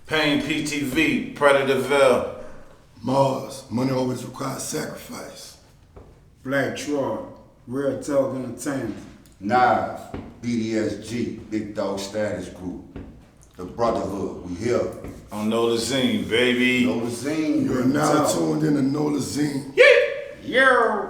Pain PTV, Predatorville. M.A.R.S, money always requires sacrifice. Black Troy, Real Talk Entertainment. N.I.V.E, BDSG, Big Dog Status Group. The Brotherhood, we here. On Nolazine, baby. Nolazine. You're now tuned in to Nolazine. Yo!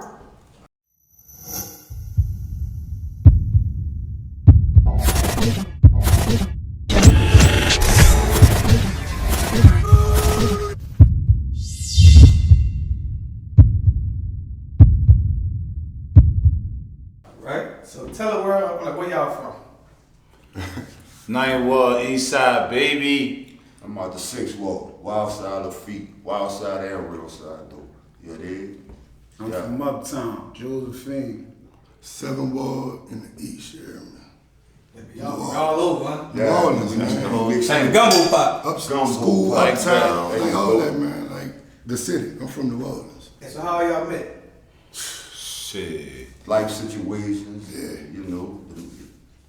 Right? So tell the world, like, where y'all from? Ninth Ward, East Side, baby. I'm out the 6th Ward, wild side of feet, wild side and real side though. Yeah, they. I'm from Uptown, Josephine. 7th Ward in the East, yeah, man. Y'all all over, huh? New Orleans, the man. whole Same gumbo pop. Uptown, school, Like uptown, that. like all that, man. Like the city. I'm from New Orleans. And so how y'all met? Shit. Life situations, Yeah. you know.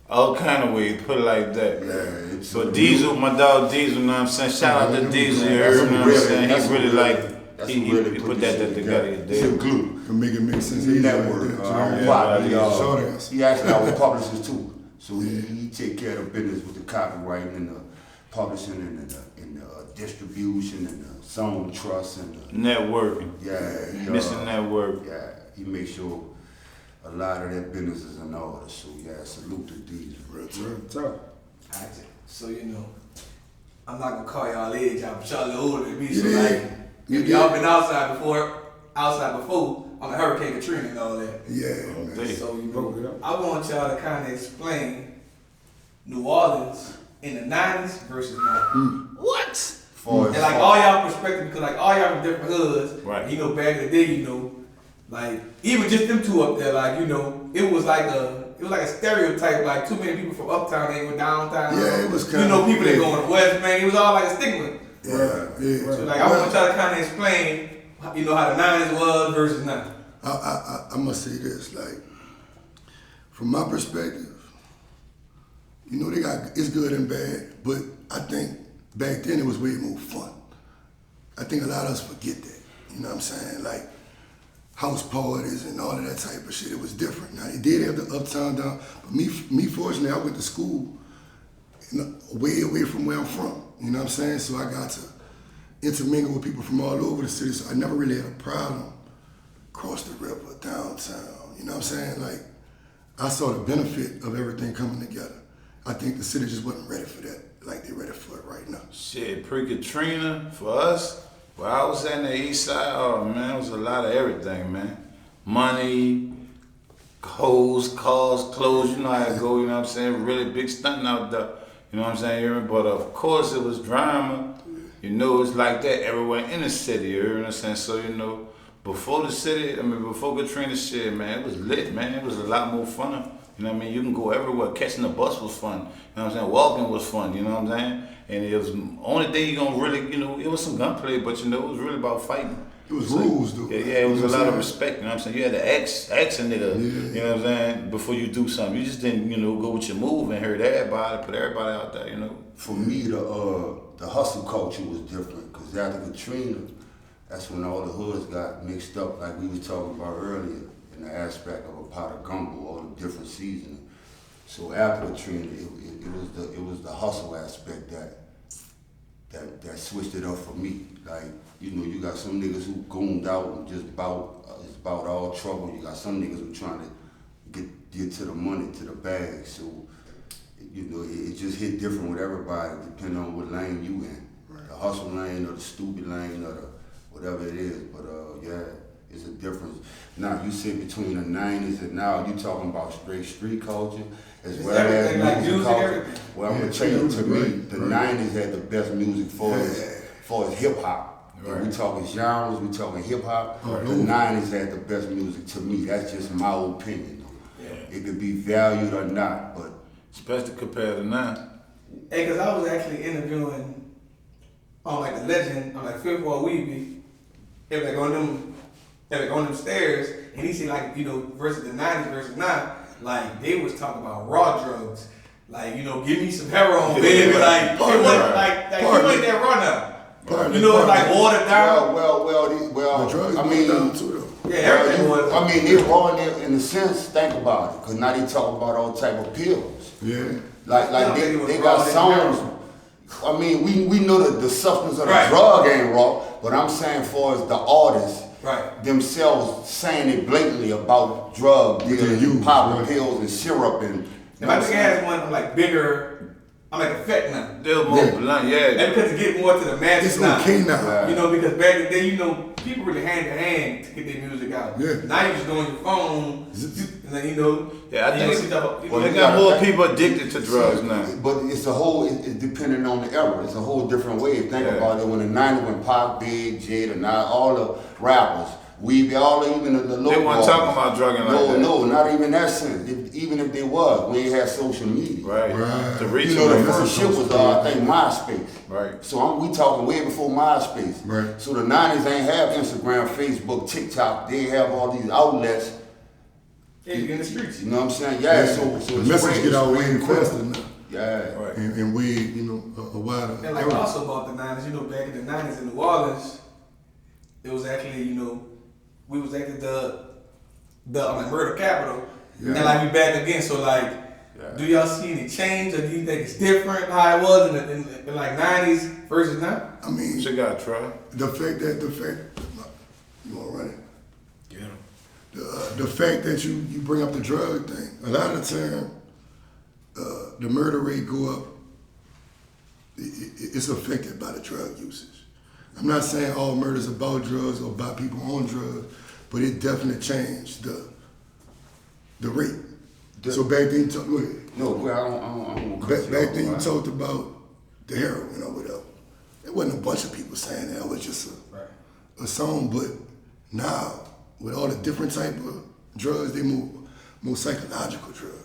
All kind of ways, put it like that. Yeah, it's So Diesel, my dog Diesel, you know what I'm saying? Shout out to Diesel, you heard me, you know what I'm saying? He really like, he put that together. It's a glue. Can make it make sense. It's a network. He actually our publishers too. So he take care of the business with the copywriting and the publishing and the distribution and the song trust and the Networking. Mr. Network. Yeah, he makes sure a lot of that business is in order. So yeah, salute to Diesel. Real Talk. Alright, so you know, I'm not gonna call y'all age out, but y'all a little older than me. So Yeah. like, if y'all been outside before on the Hurricane Katrina and all that. Yeah, man. So you know, I want y'all to kind of explain New Orleans in the '90s versus now. What? And like all y'all perspective, because like all y'all from different hoods. Right. You know, back in the day, you know, like even just them two up there, like you know, it was like a stereotype. Like too many people from uptown ain't go downtown. Yeah, it was kind you know of, people that go on the west, man. It was all like a stigma. Yeah. So like I want y'all to kind of explain, you know, how the '90s was versus now. I must say this, like, from my perspective, you know, it's good and bad, but I think back then it was way more fun. I think a lot of us forget that, you know what I'm saying? Like, house parties and all of that type of shit, it was different. Now, they did have the uptown down, but me fortunately, I went to school way away from where I'm from, you know what I'm saying? So I got to intermingle with people from all over the city, so I never really had a problem across the river, downtown, you know what I'm saying? Like, I saw the benefit of everything coming together. I think the city just wasn't ready for that, like they're ready for it right now. Shit, pre-Katrina, for us, where I was at the East Side, oh man, it was a lot of everything, man. Money, hoes, cars, clothes, you know how it go, you know what I'm saying? Really big stunting out there, you know what I'm saying? But of course it was drama. You know, it's like that everywhere in the city, you know what I'm saying? So, you know, before Katrina shit, man, it was lit, man. It was a lot more fun. You know what I mean? You can go everywhere. Catching the bus was fun. You know what I'm saying? Walking was fun, you know what I'm saying? And it was the only thing you gonna really, you know, it was some gunplay, but you know, it was really about fighting. It was rules, though. Yeah, it was a lot of respect, you know what I'm saying? You had to ask a nigga, you know what I'm saying, before you do something. You just didn't, you know, go with your move and hurt everybody, put everybody out there, you know? For me, the hustle culture was different because after Katrina, that's when all the hoods got mixed up, like we was talking about earlier, in the aspect of a pot of gumbo, all the different seasonings. So after Katrina, it was the hustle aspect that switched it up for me. Like, you know, you got some niggas who gooned out and just it's about all trouble. You got some niggas who trying to get to the money, to the bag. So, you know, it just hit different with everybody depending on what lane you in. Right. The hustle lane or the stupid lane or the whatever it is. But yeah, it's a difference. Now you sit between the '90s and now you talking about straight street culture as well as like music culture. Well, I'm gonna tell you, to me, the '90s had the best music for as hip hop. Right. We talking genres, we talking hip hop. The '90s had the best music to me. That's just my opinion. Yeah. It could be valued or not, but especially compared to now. Hey, cause I was actually interviewing on like the legend on like 5th Ward Weeby. It was like on them stairs, and he said like, you know, versus the '90s versus now, like they was talking about raw drugs. Like, you know, give me some heroin, baby. Like, it wasn't like he wasn't that Partly, You know, it's like watered down. The drugs I go mean, down too though. Yeah, everything was. I mean, they raw in a sense. Think about it, because now they talk about all type of pills. Yeah. Like I don't think it was they raw, got they songs. heroin. I mean, we know that the substance of the Right. drug ain't raw, but I'm saying for as the artists Right. themselves saying it blatantly about drug dealing, use, and popping right. pills and syrup and. If I think it has one like bigger, I'm like effect now. They're more blunt, yeah. And because it get more to the masses It's now. okay now. Right. You know, because back in the day, you know, people really hand to hand to get their music out. Yeah. Now you just go on your phone, and then you know. Yeah, I you think know, Well, they you got gotta more think- people addicted to drugs now. But it's a whole, it's depending on the era. It's a whole different way. Think Yeah. about it when the 90s, when Pop, Big, Jada, and now all the rappers, we all even the low They weren't boys. talking about drugging like that. No, not even that sense. Even if they was, we ain't had social media. Right. Right. To reach You know, the them. first shit was, I think, MySpace. Right. So we talking way before MySpace. Right. So the 90s ain't have Instagram, Facebook, TikTok. They have all these outlets. in the streets. You know what I'm saying? Yeah. So the it's message get out way quicker. faster now. Yeah. Right. And way, you know, a wider. And like also about the 90s, you know, back in the 90s in New Orleans, it was actually, you know, we was actually the like murder capital. Yeah. And like we back again, so like, do y'all see any change or do you think it's different how it was in like 90s versus now? I mean, She got try. the fact, you wanna run it? Get him. The fact that you bring up the drug thing, a lot of the time, the murder rate go up. It's affected by the drug usage. I'm not saying all murders about drugs or by people on drugs, but it definitely changed the rate. So back then, go ahead. No, well, I don't Back then you talked about the heroin or whatever. It wasn't a bunch of people saying that. It was just a song. But now, with all the different type of drugs, they move more psychological drugs.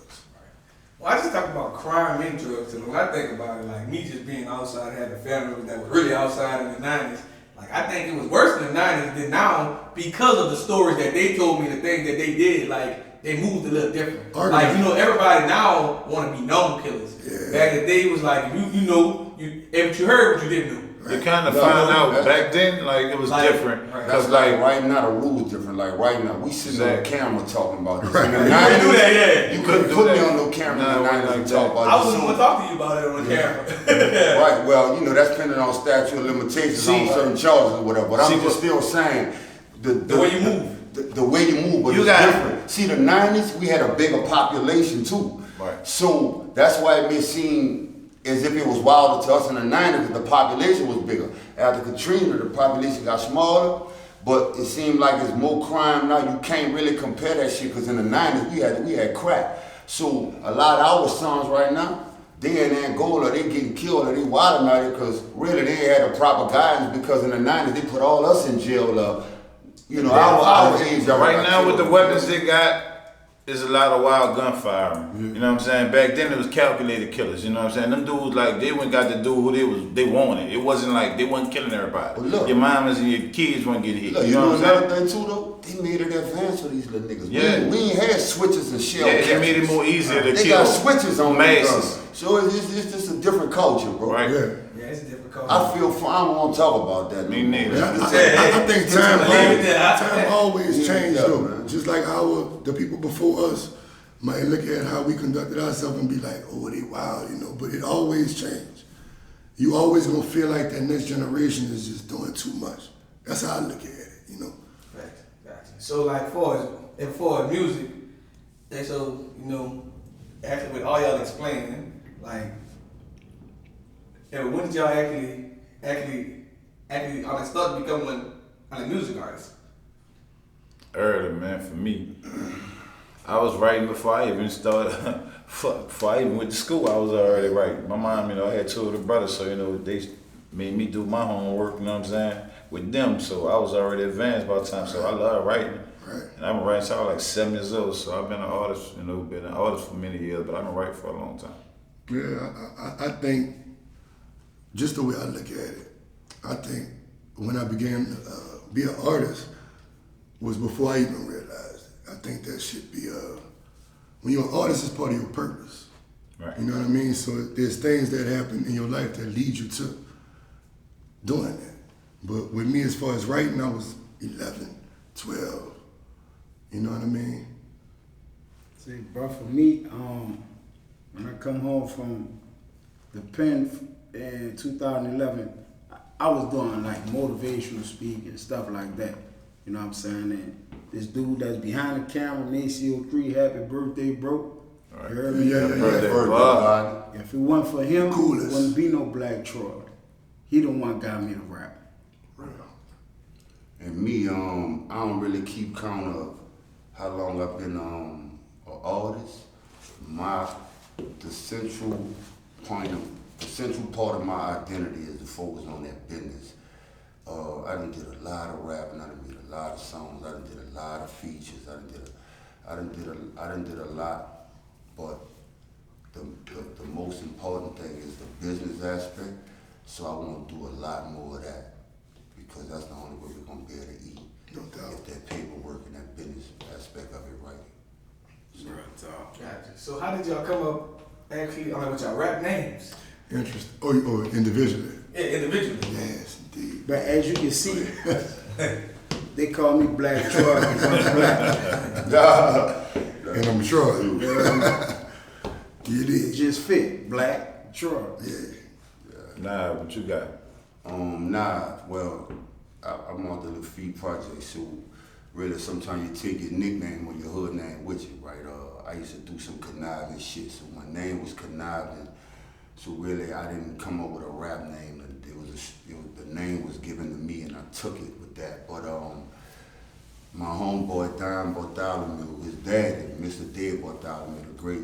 Well, I just talk about crime and drugs, and when I think about it, like me just being outside, having a family that was really outside in the 90s, like I think it was worse in the 90s than now because of the stories that they told me, the things that they did, like they moved a little different. Like, you know, everybody now want to be known killers. Yeah. Back in the day, it was like, you know, if you heard, but you didn't know. You kind of found out back then, like it was Like, different. right. That's Cause like right now the rules different. Like right now we sitting on camera talking about this. In the You couldn't do that, yeah. You couldn't do put me that. on no camera Nah, in the 90s like and that. talk about I this. wasn't going to talk to you about it on the camera. Right, well, you know, that's depending on statute of limitations on certain charges or whatever. But I'm just still saying The way you move. The way you move, but You it's got it. different. See, the 90s, we had a bigger population too. Right. So that's why it may seem as if it was wilder to us in the 90s because the population was bigger. After Katrina, the population got smaller, but it seemed like it's more crime now. You can't really compare that shit because in the 90s, we had crack. So a lot of our sons right now, they in Angola, they getting killed or they wilding out here because really they ain't had the proper guidance because in the 90s, they put all us in jail. You know, our age Right now with the weapons they got, there's a lot of wild gunfire. You know what I'm saying? Back then it was calculated killers. You know what I'm saying? Them dudes like they went got to do who they wanted. It wasn't like they wasn't killing everybody. Well, look. Your mamas and your kids weren't getting hit. Look, you know what I'm another saying? thing too though? They made it advanced for these little niggas. Yeah. We ain't had switches and shell Yeah, catchers. it made it more easier to They kill. got switches on their masses. guns. So it's just a different culture, bro. Right. Yeah. Yeah, it's a different culture. I feel fine. I don't want to talk about that. Me no more. neither. I think time always Yeah, changed yeah, though. man. Just like the people before us might look at how we conducted ourselves and be like, oh, they wild, you know. But it always changed. You always gonna feel like that next generation is just doing too much. That's how I look at it, you know. Gotcha. So like for music, and so you know, actually with all y'all explaining, like, when did y'all actually like start becoming like music artists? Early, man, for me. I was writing before I even started. Before I even went to school, I was already writing. My mom, you know, I had two older brothers, so you know they made me do my homework. You know what I'm saying? With them, so I was already advanced by the time. So I love writing. Right. And I've been writing since I was like 7 years old. So I've been an artist, you know, been an artist for many years, but I've been writing for a long time. Yeah, I think just the way I look at it, I think when I began to be an artist was before I even realized it. I think that should be, when you're an artist, it's part of your purpose. Right. You know what I mean? So there's things that happen in your life that lead you to doing that. But with me, as far as writing, I was 11, 12. You know what I mean? See, bro, for me, when I come home from the pen in 2011, I was doing like motivational speaking and stuff like that. You know what I'm saying? And this dude that's behind the camera, Maceo 3, happy birthday, bro. Right. You heard me? Yeah. Birthday, Bob. If it wasn't for him, Coolest. it wouldn't be no Black Troy. He the one got me to rap. And me, I don't really keep count of how long I've been an artist. The central part of my identity is to focus on that business. I done did a lot of rapping. I done did a lot of songs. I done did a lot of features. I done did a lot. But the most important thing is the business aspect. So I want to do a lot more of that because that's the only way we're gonna be able to eat. No doubt. If that paperwork and that business aspect of it right. Gotcha. So how did y'all come up actually on with y'all rap names? Interesting. Or individually. Yeah, individually. Yes, indeed. But as you can see, they call me Black Troy because I'm black. And I'm sure. You heard me? You It did. just fit. Black Troy. Yeah. Nah, what you got? N.I.V.E, well, I'm on the N.I.V.E project, so really sometimes you take your nickname or your hood name with you, right? I used to do some conniving shit, so my name was conniving. So really, I didn't come up with a rap name. The name was given to me, and I took it with that. But my homeboy Don Bartholomew, his daddy, Mr. Dave Bartholomew, the great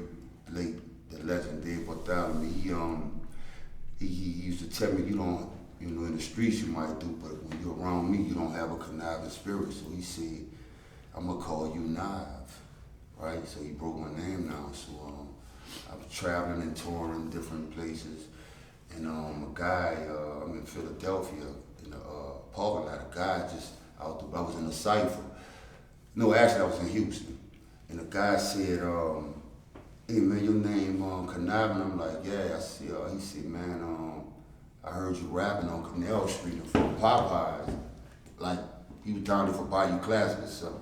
late, the legend Dave Bartholomew, he used to tell me, you don't, in the streets you might do, but when you're around me, you don't have a conniving spirit. So he said, I'm gonna call you N.I.V.E, right? So he broke my name down. So I was traveling and touring different places, and a guy, I'm in Philadelphia, in the parking lot, a guy just I was in a cipher. No, actually I was in Houston, and the guy said, hey man, your name Conniving? I'm like, yeah. I see. He said, man, I heard you rapping on Canal Street in front of Popeyes. Like he was down there for Bayou Classic or something.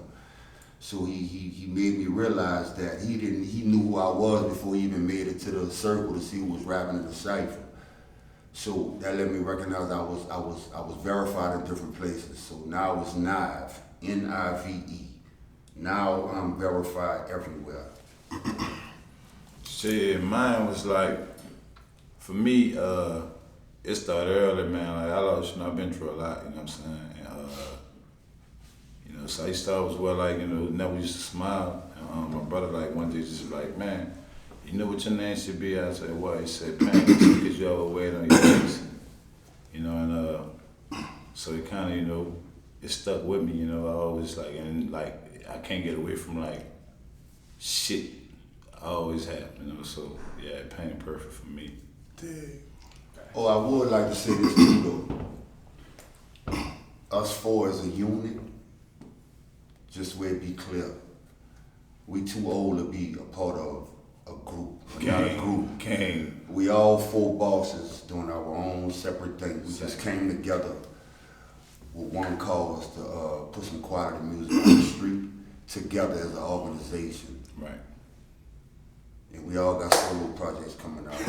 So he made me realize that he knew who I was before he even made it to the circle to see who was rapping in the cipher. So that let me recognize I was verified in different places. So now it's N.I.V.E, N-I-V-E. Now I'm verified everywhere. Shit, mine was like, for me, it started early, man. Like, I've been through a lot, you know what I'm saying? And, so I used to always wear, like, never used to smile. And my brother, like, one day just like, man, you know what your name should be? I said, what? He said, man, because you overweight on your face. So it kind of, it stuck with me, I always like, and like, I can't get away from like, shit I always have, so yeah, it painted perfect for me. Dig. Oh, I would like to say this too, though. Us four as a unit, just where it be clear, we too old to be a part of a group. We're not a group. Gang. We all four bosses doing our own separate things. We just came together with one cause to put some quality music on the street together as an organization. Right. And we all got solo projects coming out.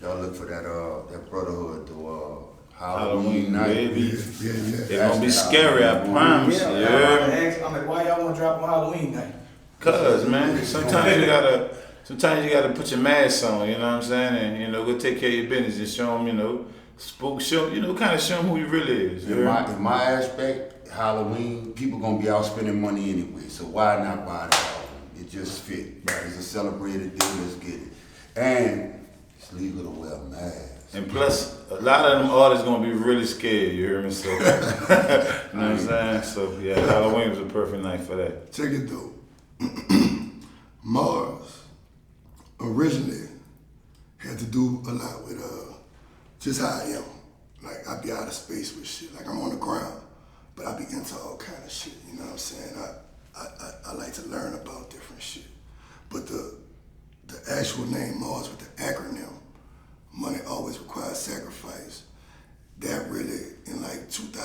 Y'all look for that brotherhood to Halloween night. baby. Yeah. It's gonna be scary, I promise. Yeah. I'm like, why y'all want to drop on Halloween night? Cause man, sometimes you gotta put your mask on, you know what I'm saying, and go take care of your business and show them, kind of show them who you really is. In my aspect, Halloween, people gonna be out spending money anyway, so why not buy the album? It just fit. Right. It's a celebrated day, let's get it. And it's legal to wear a mask. And plus, a lot of them artists gonna be really scared, you hear me? So, you know what I'm saying? So yeah, Halloween was a perfect night for that. Check it though. M.A.R.S. originally had to do a lot with just how I am. Like I be out of space with shit. Like I'm on the ground, but I be into all kind of shit. You know what I'm saying? I like to learn about different shit. But the actual name M.A.R.S. with the acronym, Money Always Requires Sacrifice, that really in like 2000.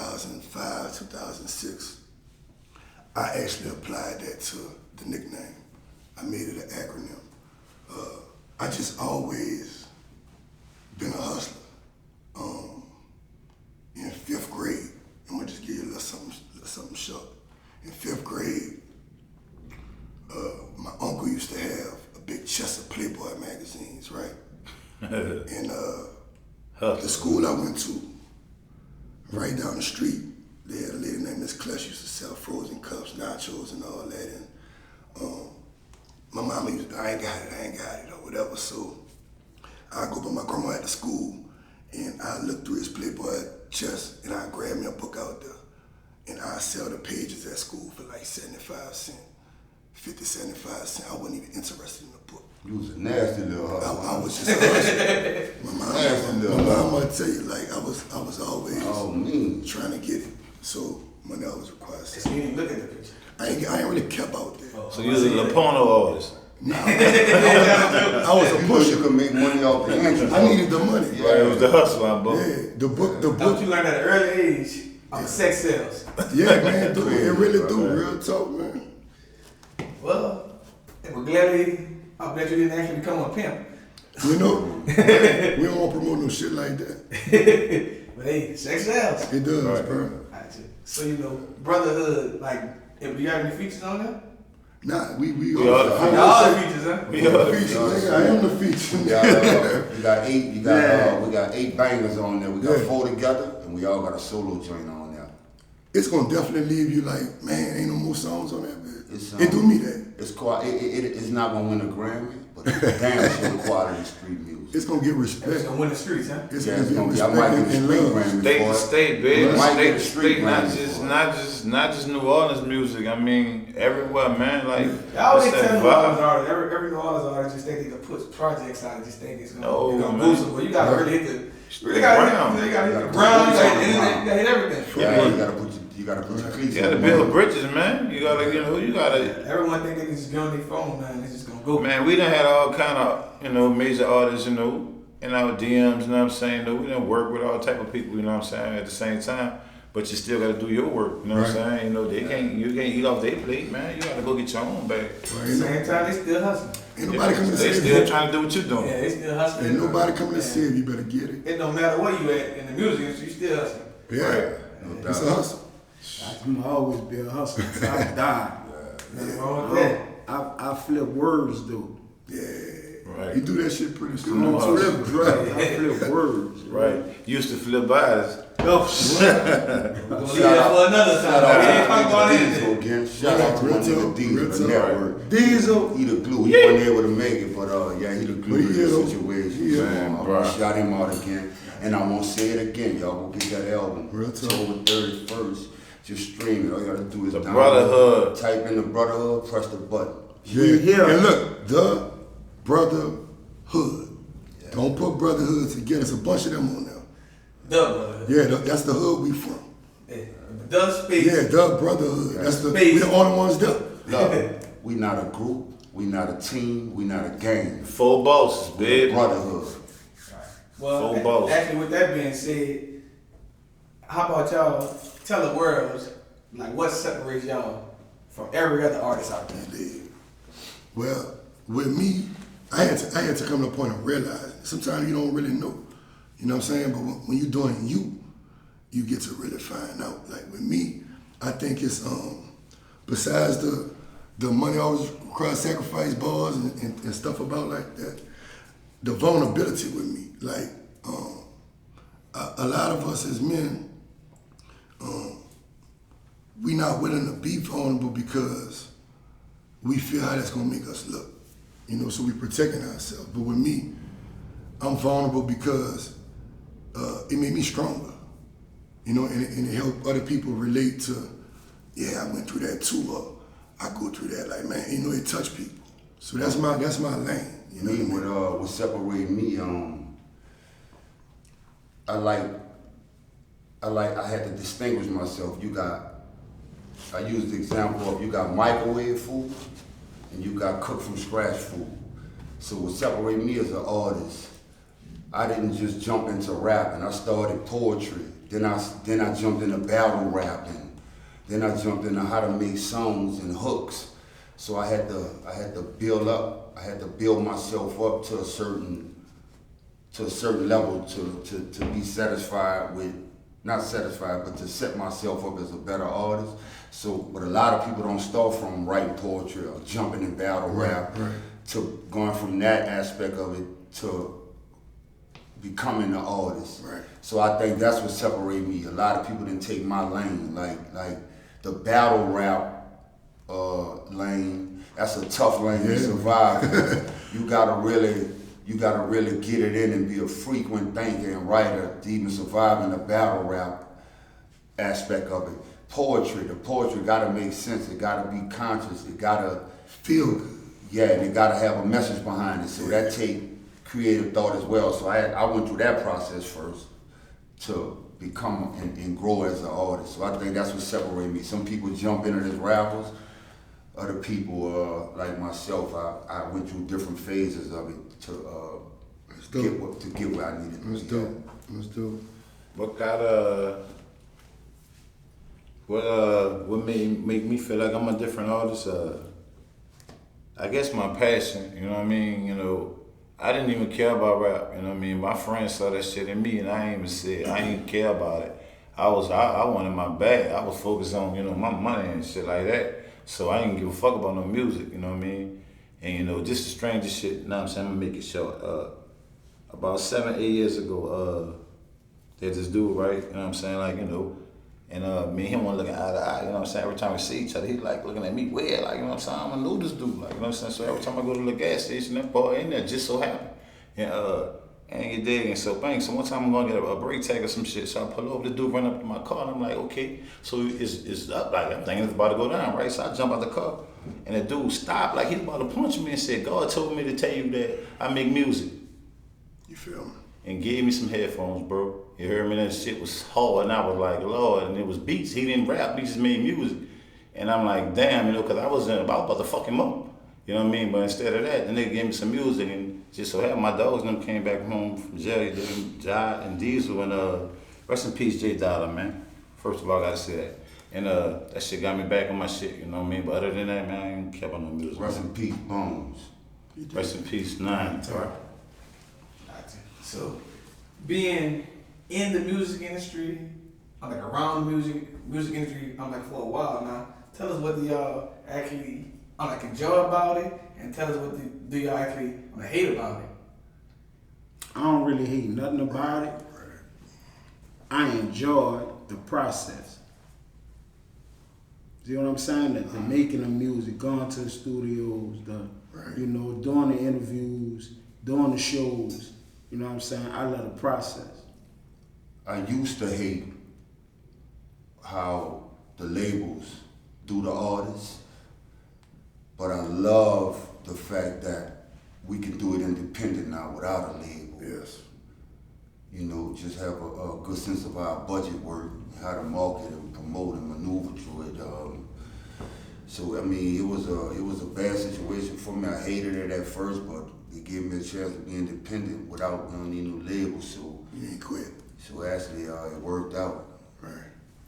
I actually applied that to the nickname. I made it an acronym. I just always been a hustler. In 5th grade, I'm gonna just give you a little something short. In 5th grade, my uncle used to have a big chest of Playboy magazines, right? And the school I went to, right down the street, they had a lady named Miss Clutch used to sell frozen cups, nachos, and all that. And my mama used to, I ain't got it, or whatever. So I go by my grandma at the school, and I look through his Playboy chest, and I grab me a book out there, and I sell the pages at school for like 75 cents, 50, 75 cents. I wasn't even interested in the book. You was a nasty little hustler. I was just a hustler. My mama tell you, like, I was always trying to get it. So money always requires. So you didn't look at the picture. I ain't really kept out there. So you was a Lapono artist. Nah, I was a pusher. You could make money off the entrance. I needed the money. Yeah, it was the hustler, bro. Yeah, the book. Don't you learn at an early age of sex sales? Yeah, man, dude, it really do. Real talk, man. Well, we're gladly, I bet you didn't actually become a pimp. You know, we don't want to promote no shit like that. But hey, sex sells. It does, Right. bro. So do brotherhood, like, do you have any features on there? Nah, we are the I All would the features, huh? say we are the feature, nigga. I am the feature. We got 8 bangers on there. We got 4 together, and we all got a solo joint on there. It's gonna definitely leave you like, man, ain't no more songs on that, man. It's, It do me that. It's not gonna win a Grammy, but it's damn sure quality street music. It's gonna get It's respect. gonna win the streets, huh? It's Yeah, gonna it's get gonna be. I respect might get a and street love. Grammy State for to it. state, baby. Might State get to a street state, not Grammy just for it. not just New Orleans music. I mean, everywhere, man. Like, I always it's that tell New Orleans vibe. artists, every New Orleans artist just think they can put projects out and just think it's gonna, No, it's gonna man. boost them. But you gotta really hit the Straight ground. You gotta hit the You ground, you gotta gotta hit the internet, you gotta hit everything. Yeah, you gotta put your cleats You gotta on. build bridges, man. You gotta. Everyone think they can just get on their phone, man. It's just gonna go. Man, we done had all kind of, major artists, in our DMs, you know what I'm saying? Though we done work with all type of people, you know what I'm saying, at the same time. But you still gotta do your work, you know what I'm saying? You can't eat off their plate, man. You gotta go get your own bag. At the same time, they still hustling. Ain't nobody coming to They save still you. trying to do what you Yeah, doing. they still hustling. Ain't nobody coming to save you. Better get it. It don't matter where you at in the music industry, you still hustling. Yeah, No it's a doubt. hustle. I'm gonna always be a hustler. I die. Nothing wrong with that. I flip words though. Yeah, Right. you do that shit pretty Come good. on. Flip drugs. I flip words. Right. Used to flip bodies. Oh, We'll leave that for another time. We ain't talking about anything. Again, shout out to my nigga Diesel, the network. Diesel. He the glue. He wasn't able to make it, but he the glue But he to is, the though. situation. He is. Man, I want to shout him out again, and I won't say it again. Y'all go get that album. Real talk. October 31st. Just stream it. All you gotta do is The download, Brotherhood. Type in the Brotherhood. Press the button. Yeah. And look, the Brotherhood. Don't put Brotherhood together. It's a bunch of them on there. Brotherhood. Yeah, that's the hood we from. The space. Yeah, the Brotherhood. That's the Space. we the only ones there. Look, we not a group. We not a team. We not a gang. 4 bosses, baby. Brotherhood. Well, Full boss. actually, with that being said, how about y'all tell the world like what separates y'all from every other artist out there? Yeah. Well, with me, I had to come to a point of realizing. Sometimes you don't really know. You know what I'm saying? But when you're doing you get to really find out. Like with me, I think it's besides the money always requires sacrifice bars and stuff about like that, the vulnerability with me. Like a lot of us as men, we not willing to be vulnerable because we feel how that's gonna make us look. So we protecting ourselves. But with me, I'm vulnerable because it made me stronger. And it helped other people relate to, yeah, I went through that too, or I go through that, like, man, it touched people. So that's my lane. You know what I mean? What separates me, I had to distinguish myself. I use the example of you got microwave food and you got cooked from scratch food. So what separates me as an artist, I didn't just jump into rapping. I started poetry. Then I jumped into battle rapping. Then I jumped into how to make songs and hooks. So I had to build up. I had to build myself up to a certain level to be satisfied with, not satisfied, but to set myself up as a better artist. So, but a lot of people don't start from writing poetry or jumping in battle rap to going from that aspect of it to becoming an artist. Right. So I think that's what separated me. A lot of people didn't take my lane, like the battle rap lane. That's a tough lane to survive. You gotta really get it in and be a frequent thinker and writer to even survive in the battle rap aspect of it. The poetry gotta make sense. It gotta be conscious. It gotta Feel good. yeah, and it gotta have a message behind it. So that take creative thought as well. So I went through that process first to become and grow as an artist. So I think that's what separated me. Some people jump into this rappers. Other people, like myself, I went through different phases of it to get where I needed to be. Let's do it. What got what make me feel like I'm a different artist? I guess my passion. You know what I mean? You know, I didn't even care about rap. You know what I mean? My friends saw that shit in me, and I ain't even said I didn't care about it. I wanted my bag. I was focused on my money and shit like that. So I didn't give a fuck about no music. You know what I mean? And just the strangest shit. You know what I'm saying? I'm gonna make it short. About 7-8 years ago, there's this dude, right? You know what I'm saying? Like, and me and him weren't looking eye to eye, you know what I'm saying? Every time we see each other, he's like looking at me weird, like, you know what I'm saying? I don't know this dude, like, you know what I'm saying? So every time I go to the gas station, that boy in there just so happen. And you dig, and so bang. So one time I'm gonna get a brake tag or some shit, so I pull over, the dude run up to my car, and I'm like, okay. So it's up, like, I'm thinking it's about to go down, right? So I jump out the car, and the dude stopped, like, he was about to punch me and said, God told me to tell you that I make music. You feel me? And gave me some headphones, bro. You heard me? That shit was hard, and I was like, Lord, and it was beats. He didn't rap, he just made music. And I'm like, damn, because I was about to fuck him up. You know what I mean? But instead of that, the nigga gave me some music, and just so happened my dogs and them came back home from jail, Jai and Diesel, and rest in peace, J Dollar, man. First of all, I gotta say that. And that shit got me back on my shit, you know what I mean? But other than that, man, I ain't kept on no music. Rest in peace, Bones. Rest in peace, 9. So, being in the music industry, I'm like around the music industry, I'm like for a while now. Tell us what do y'all actually enjoy about it, and tell us what do y'all actually hate about it. I don't really hate nothing about it. I enjoy the process. See what I'm saying? The making of music, going to the studios, doing the interviews, doing the shows. You know what I'm saying? I love the process. I used to hate how the labels do the artists, but I love the fact that we can do it independent now without a label. Yes. Just have a good sense of our budget work, how to market and promote and maneuver through it. So I mean, it was a bad situation for me. I hated it at first, but it gave me a chance to be independent without any new label. So You ain't quit. So actually, it worked out. Right.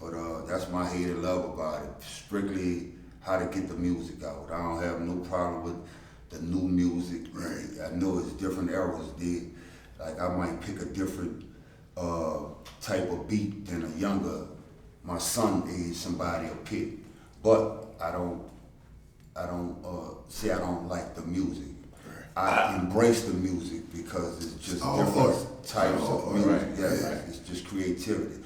But that's my hate and love about it. Strictly how to get the music out. I don't have no problem with the new music. Right. I know it's different eras. Like I might pick a different type of beat than a younger, my son age somebody will pick. But I don't say I don't like the music. I embrace the music because it's just different types of music. Right. It's just creativity.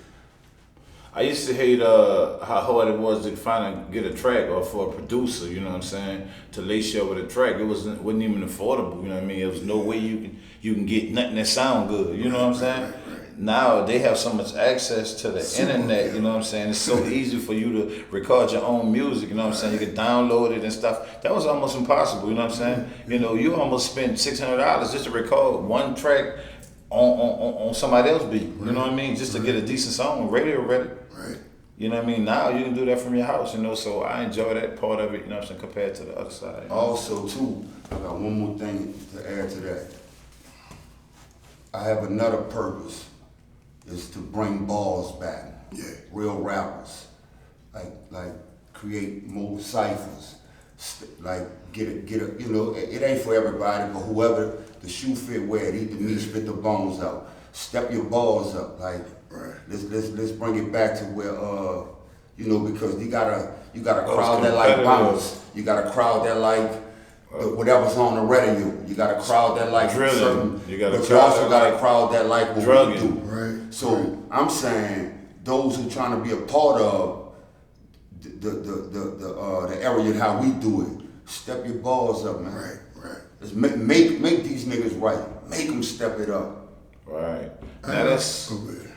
I used to hate how hard it was to finally get a track, or for a producer, you know what I'm saying, to lace you up with a track. It wasn't even affordable, you know what I mean? There was no way you can get nothing that sound good, you know what I'm saying? Right. Now they have so much access to the internet, you know what I'm saying? It's so easy for you to record your own music, you know what I'm saying? You can download it and stuff. That was almost impossible, you know what I'm saying? You almost spent $600 just to record one track on somebody else's beat, you know what I mean? Just to get a decent song, radio ready. Right. You know what I mean? Now you can do that from your house, so I enjoy that part of it, you know what I'm saying, compared to the other side. Also, too, I got one more thing to add to that. I have another purpose, is to bring balls back. Yeah. Real rappers. like create more ciphers. Like get it, you know, it ain't for everybody, but whoever the shoe fit, wear it, eat the meat, spit the bones out. Step your balls up, like let's bring it back to where you know, because you got a crowd that like bounce, you got a crowd that like whatever's on the radio, you got a crowd that like drilling, but you also got a crowd that like what drugging. we do. Right. So I'm saying those who trying to be a part of the area and how we do it, step your balls up, man. Right. Let's make these niggas right. Make them step it up. Right. Now that's.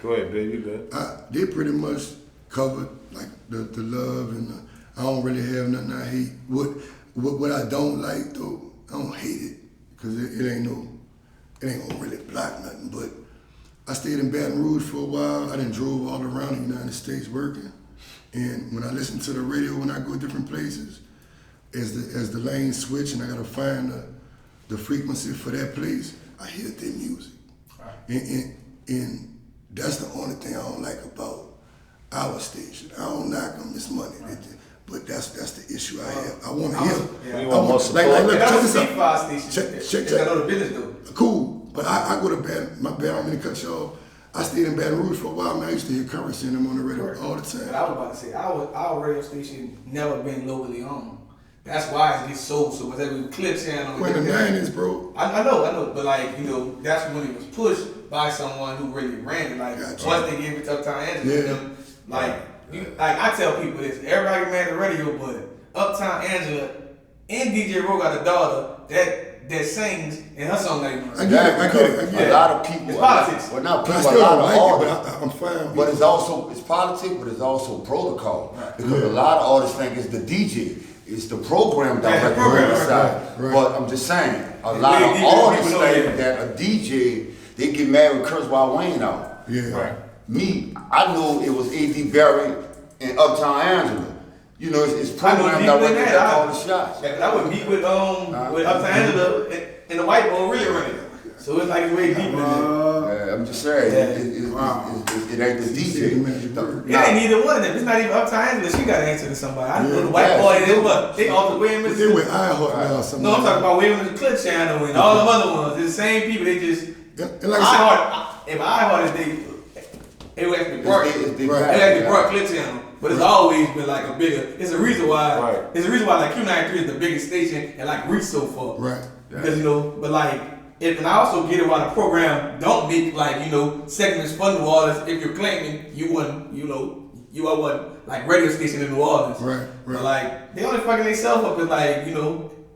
Go ahead, baby. You good? They pretty much covered like the love and I don't really have nothing I hate. What I don't like though, I don't hate it because it ain't gonna really block nothing. But I stayed in Baton Rouge for a while. I done drove all around the United States working. And when I listen to the radio, when I go different places, as the lanes switch and I gotta find the frequency for that place, I hear their music. And that's the only thing I don't like about our station. I don't knock on this money, but that's the issue I have. I want to hear. We want more support. Look, check this out. Check. I know the business though. Cool, but I go to bed. My bad. I'm gonna cut you off. I stayed in Baton Rouge for a while, man. I used to hear Currency and them on the radio all the time. But I was about to say, our radio station never been locally owned. That's why it gets sold so much. Every clip channel. When the 90s, bro. I know. But like, you know, that's when it was pushed by someone who really ran it. Like, once they gave it to Uptown Angela, like I tell people this, everybody mad at the radio, but Uptown Angela and DJ Ro got a daughter that sings and her song ain't I get it. A lot of people. It's politics. Well, not people. I still a lot don't of like artists. it, but I'm fine. But it's politics, but it's also protocol. Right. Because a lot of artists think it's the DJ, it's the program director on the side. Right. But I'm just saying, a lot of artists think that a DJ, they get mad with Kurzweil Wayne out. Yeah. Right. Me, I know it was A.D. Barry and Uptown Angela. You know, it's program director that call the shots. I would meet with Uptown Angela and the white boy really running. So it's like it's way deeper than that. I'm just saying, it ain't the DJ. It ain't either one of them. It's not even Uptown Angela. She got to answer to somebody. I know the white boy, they all the way in Mississippi. They with iHeart now or something. No, I'm talking about way in the Clip Channel and all the other ones. It's the same people. They just like iHeart. If iHeart is it would actually brought Clip Channel. But it's always been like a bigger. It's a reason why. Right. It's a reason why like Q93 is the biggest station and like reach so far. Right. Because but like, and I also get it why the program don't make like segments for New Orleans if you're claiming you wasn't you are one like radio station in New Orleans. Right. But like they only fucking themselves up with like if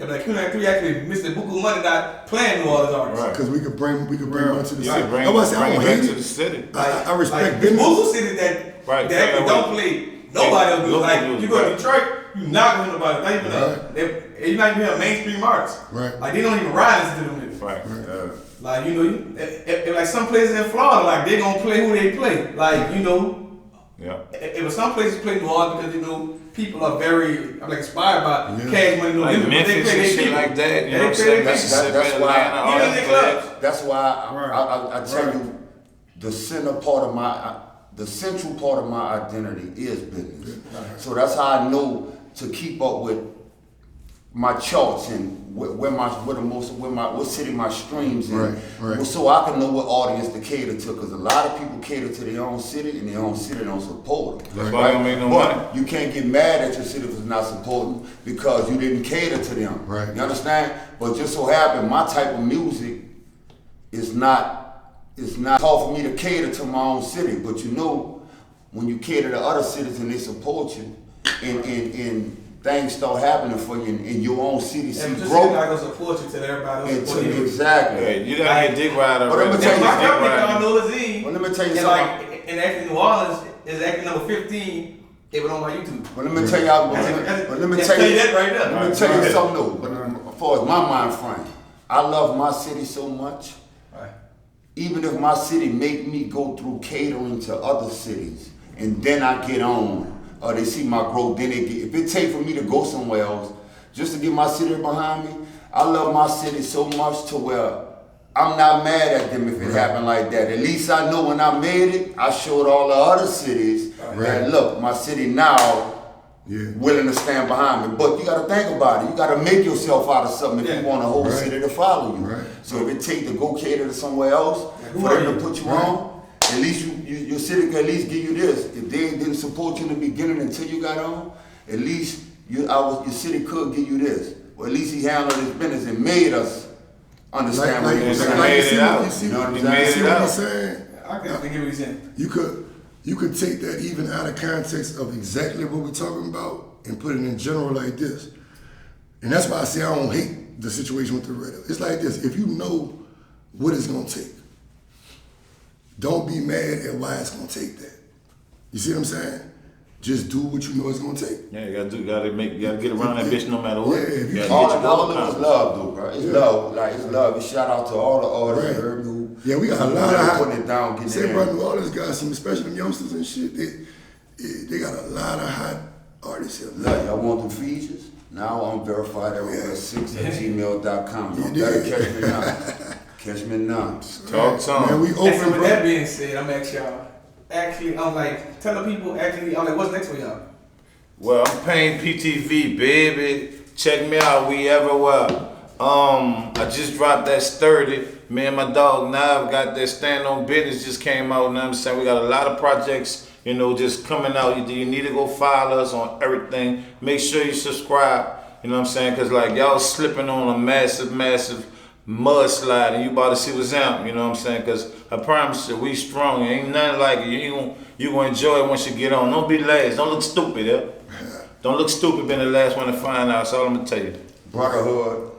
like Q93 actually Mr. Buku Money not playing New Orleans artists. Right. Because we could bring them to the city. Bring I don't hate to the city. I respect like, business. Buku City that actually don't play. Nobody else do. Like you go to Detroit, you not gonna hear nobody. Not even you're not even a mainstream artist. Right. Like they don't even ride to them niggas. Right. Like if like some places in Florida, like they gonna play who they play. Like Yeah. If some places play New Orleans because people are very like inspired by Cash Money, like Memphis and shit like that. You know what I'm saying? That's why I tell you the central part of my identity is business. So that's how I know to keep up with my charts and what city my streams in. Right. So I can know what audience to cater to, because a lot of people cater to their own city and their own city don't support them. That's why I don't make no money. You can't get mad at your city for not supporting because you didn't cater to them. Right. You understand? But just so happen my type of music is not hard for me to cater to my own city. But when you cater to other cities and they support you and things start happening for you in your own city, see growth. You're not gonna support you till everybody else support you. Exactly. Yeah, you gotta get dick rider. But let me tell you my company called Nolazine. Well, let me tell you and something. Like, and actually New Orleans is actually number 15. It was on my YouTube. Well, let me tell y'all. Let me tell you that right there. Let me tell you something though. But as far as my mind frame, I love my city so much. Right. Even if my city make me go through catering to other cities, and then I get on, or they see my growth, then if it take for me to go somewhere else, just to get my city behind me, I love my city so much to where I'm not mad at them if it happened like that. At least I know when I made it, I showed all the other cities that look, my city now willing to stand behind me. But you gotta think about it. You gotta make yourself out of something if you want a whole city to follow you. So if it take to go cater to somewhere else for them to put you on, at least your city can at least give you this. If they didn't support you in the beginning until you got on, at least your city could give you this. Or at least he handled his business and made us understand what he was saying. You see You know what what I'm he's saying? I can think of what he's saying. You could take that even out of context of exactly what we're talking about and put it in general like this. And that's why I say I don't hate the situation with the radio. It's like this, if you know what it's gonna take, don't be mad at why it's gonna take that. You see what I'm saying? Just do what you know it's gonna take. Yeah, you gotta get around that bitch no matter what. Yeah, all it is love, though, bro. It's love. Like, it's love. It's shout out to all the artists who we got a lot of putting it down, getting say, it bro, New Orleans got some, especially them youngsters and shit. They got a lot of hot artists here. Look, y'all want them features? Now I'm verified everywhere 6@gmail.com. Y'all better catch me now. Catch me now. Talk to Man, we And open, so with bro. that being said, I'm asking y'all. Actually, I'm like, tell the people, actually, I'm like, what's next for y'all? Well, I'm paying PTV, baby. Check me out, we everywhere. I just dropped that 30. Me and my dog N.I.V.E got that stand on business just came out, you know what I'm saying? We got a lot of projects, you know, just coming out. You need to go follow us on everything. Make sure you subscribe, you know what I'm saying? Cause like y'all slipping on a massive mudslide and you about to see what's out, you know what I'm saying? Cause I promise you, we strong. Ain't nothing like it. You gonna enjoy it once you get on. Don't be last. Don't look stupid, Don't look stupid being the last one to find out. That's all I'm gonna tell you. Brotherhood,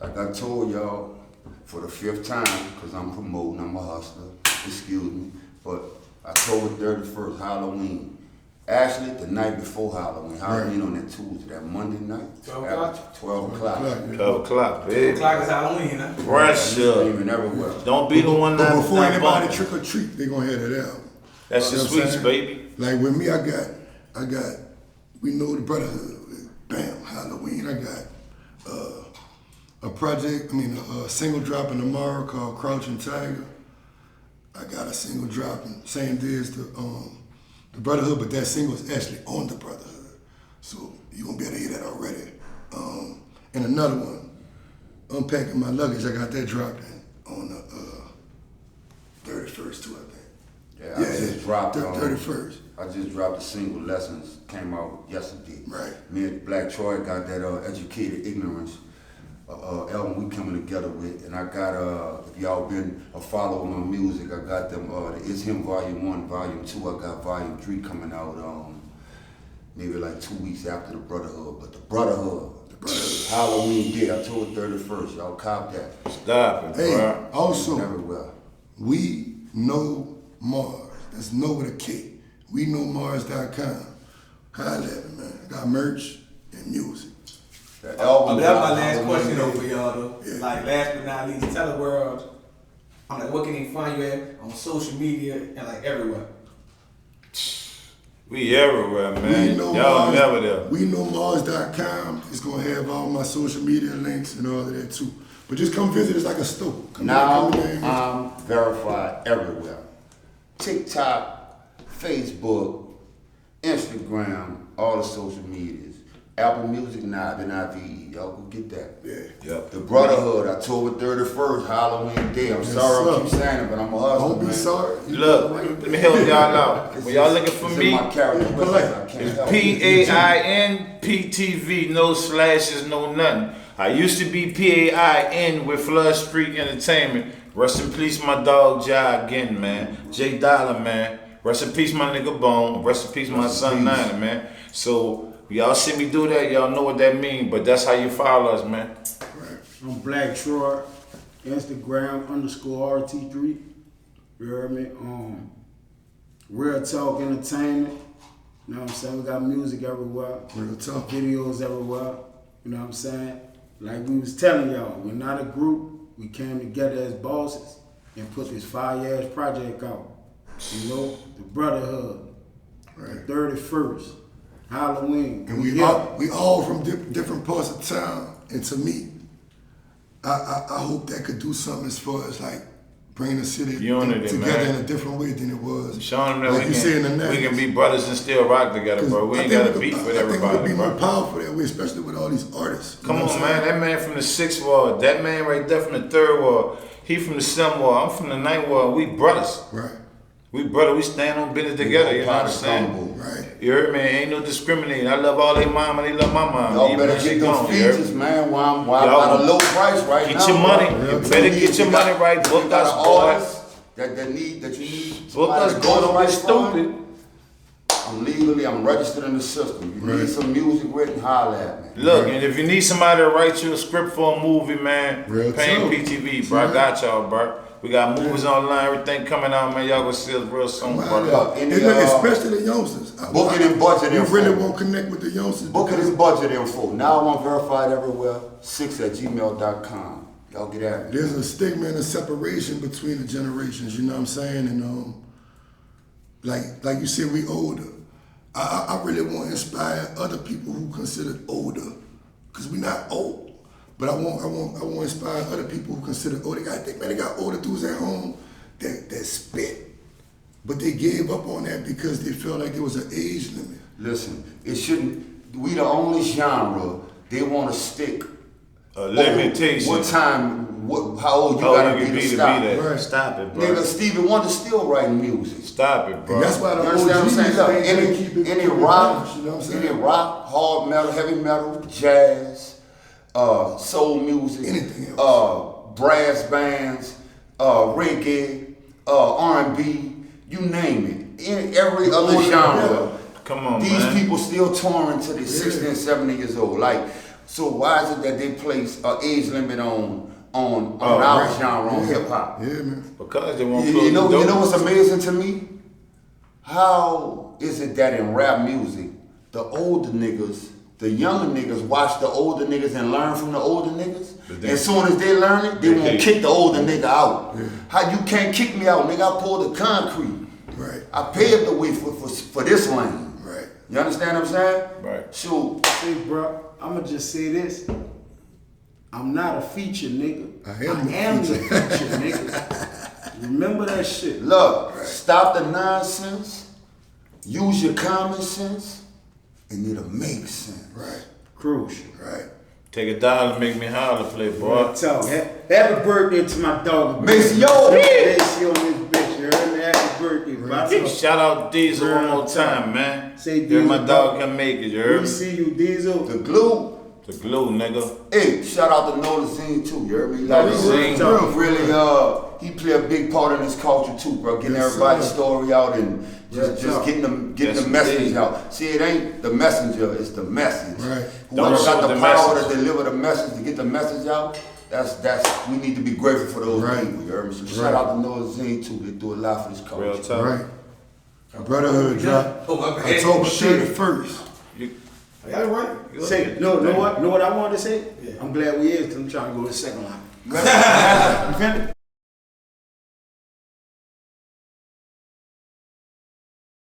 like I told y'all for the 5th time, because I'm promoting, I'm a hustler, excuse me, but October 31st, Halloween. Actually, the night before Halloween. Halloween on that Tuesday, that Monday night. 12 o'clock? 12 o'clock. 12 o'clock, baby. 12 o'clock is Halloween, huh? Pressure. Screaming everywhere. Don't be the one that. But before anybody trick or treat, they gonna have that out. That's You the know what I'm sweets, saying? baby. Like with me, I got, we know the brotherhood. Bam, Halloween. I got a single drop in tomorrow called Crouching Tiger. I got a single dropping same day as the brotherhood, but that single is actually on the brotherhood. So you're gonna be able to hear that already. And another one, Unpacking My Luggage, I got that dropping on the 31st too, I think. Yeah, I just dropped 31st. I just dropped a single, Lessons, came out yesterday. Right. Me and Black Troy got that Educated Ignorance album we coming together with, and I got if y'all been a follower of my music, I got them the It's Him Volume 1, Volume 2, I got Volume 3 coming out maybe like 2 weeks after the Brotherhood. But the Brotherhood, Halloween Day, October 31st, y'all cop that. Stop it, Hey, bro. also, Everywhere. we know M.A.R.S. That's no with a K. We know M.A.R.S.com. Holla at me, man. Got merch and music. That album. But that's my dropped last Halloween question Day. though for y'all though. Yeah. Like last but not least, tell the world. I'm like, what can they find you at on social media and like everywhere? We everywhere, man. Y'all M.A.R.S. never there. We know M.A.R.S.com. It's gonna have all my social media links and all of that too. But just come visit us like a store. Come Now in there. I'm verified everywhere. TikTok, Facebook, Instagram, all the social medias. Apple Music, N.I.V.E. Y'all go get that. Yeah. Yep. The Brotherhood, October 31st, Halloween Day. I'm sorry I keep saying it, but I'm a hustler, Don't be man. sorry. Look, let me help y'all out. When y'all looking for It's me, in my character, but I can't it's help it. PAINPTV, no slashes, no nothing. I used to be PAIN with Flood Street Entertainment. Rest in peace, my dog Jai again, man. J Dollar, man. Rest in peace, my nigga Bone. Rest in peace, my son Niner, man. So y'all see me do that, y'all know what that mean. But that's how you follow us, man. I'm Black Troy, Instagram _RT3. You heard me? Real Talk Entertainment. You know what I'm saying? We got music everywhere. Real talk. Videos everywhere. You know what I'm saying? Like we was telling y'all, we're not a group. We came together as bosses and put this fire-ass project out. You know, the Brotherhood. Right. The 31st. Halloween. And we all from different parts of town. And to me, I hope that could do something as far as like bringing the city Unity, together man. in a different way than it was. Showing them that like you say in the we 90s. can be brothers and still rock together, bro. We ain't got to beef with I think it would everybody, be more bro. powerful that way, especially with all these artists. You Come know on, what I'm man. saying? That man from the 6th ward, that man right there from the 3rd ward, he from the 7th ward, I'm from the 9th ward. We brothers. Right, We brother, we stand on business together, you know what I'm saying? right. You heard me? Ain't no discriminating. I love all their mama, they love my mom. Y'all Even better when she get those gone, you heard me? features, man. Why I'm Y'all at a low price right Get now. your money. bro. You better get your money right. You Book got us, an boy. artist that you need. Book us, boy. Don't be stupid. I'm registered in the system. You need some music written, holla at me. Look, and if you need somebody to write you a script for a movie, man, Real Pain talk. PTV, bro. I got y'all, bro. We got movies online, everything coming out, man. Y'all gonna see us real soon, bro. And look, especially the youngsters. Booking and budget You info. really won't connect with the youngsters. Booking because and budget info. Now I'm verified everywhere. 6@gmail.com. Y'all get at me. there's a stigma and a separation between the generations, you know what I'm saying? And like you said, we older. I really want to inspire other people who considered older, because we're not old. But I want to inspire other people who consider older. I think, man, they got older dudes at home that spit, but they gave up on that because they felt like there was an age limit. Listen, it shouldn't. We the only genre they want to stick. A limitation. What time? How old you Oh, gotta you can be be to to be stop? that. Right. Stop it, bro. Nigga, Stevie Wonder's still writing music. Stop it, bro. And that's why the You understand what I'm saying? Look, OGs keep it any rock, balanced, you know what I'm saying? any rock, hard metal, heavy metal, jazz, soul music, Anything brass bands, reggae, R&B, you name it. In every other order genre. together. Come on, These man. people still touring till they're 60 and 70 years old. Like, so why is it that they place an age limit on our right. genre, on Yeah. hip hop? Yeah, man. Because they won't You close know, the door. you know what's amazing to me? How is it that in rap music, the older niggas, the younger niggas watch the older niggas and learn from the older niggas? But then- As soon as they learn it, they They won't hate. kick the older nigga out. How you can't kick me out, nigga? I poured the concrete. Right. I paved the way for this lane. Right. You understand what I'm saying? Right. Shoot. Hey, bro, I'ma just say this. I'm not a feature, nigga. I am a the feature, nigga. Remember that shit. Look, stop the nonsense, use your common sense, and it'll make sense. Right. Crucial. Right. Take $1 and make me holler, play, boy. Tell me, happy birthday to my dog. Maceo. Maceo on this bitch, you heard me? Happy birthday, bro. Shout out Diesel one more time, man. Say If my Diesel, dog bro. can make it, you heard We me? see you, Diesel. The glue. The glue, nigga. Hey, shout out to Nolazine too, you heard me? Like, Nolazine. really, he play a big part in this culture too, bro. Getting Yes, everybody's sir. story out and just sir. getting Yes, the message indeed. out. See, it ain't the messenger, it's the message. Right. Whoever Don't got show the the power message. to deliver the message, to get the message out, that's we need to be grateful for those Right. people, you heard me? So shout Right. out to Nolazine too, they do a lot for this culture. Real talk. Right. Brotherhood drop Oh, my bad. October Shit. 31st. Y'all right? Say, know what I wanted to say? I'm glad we is, 'cause I'm trying to go to the second line. You feel me?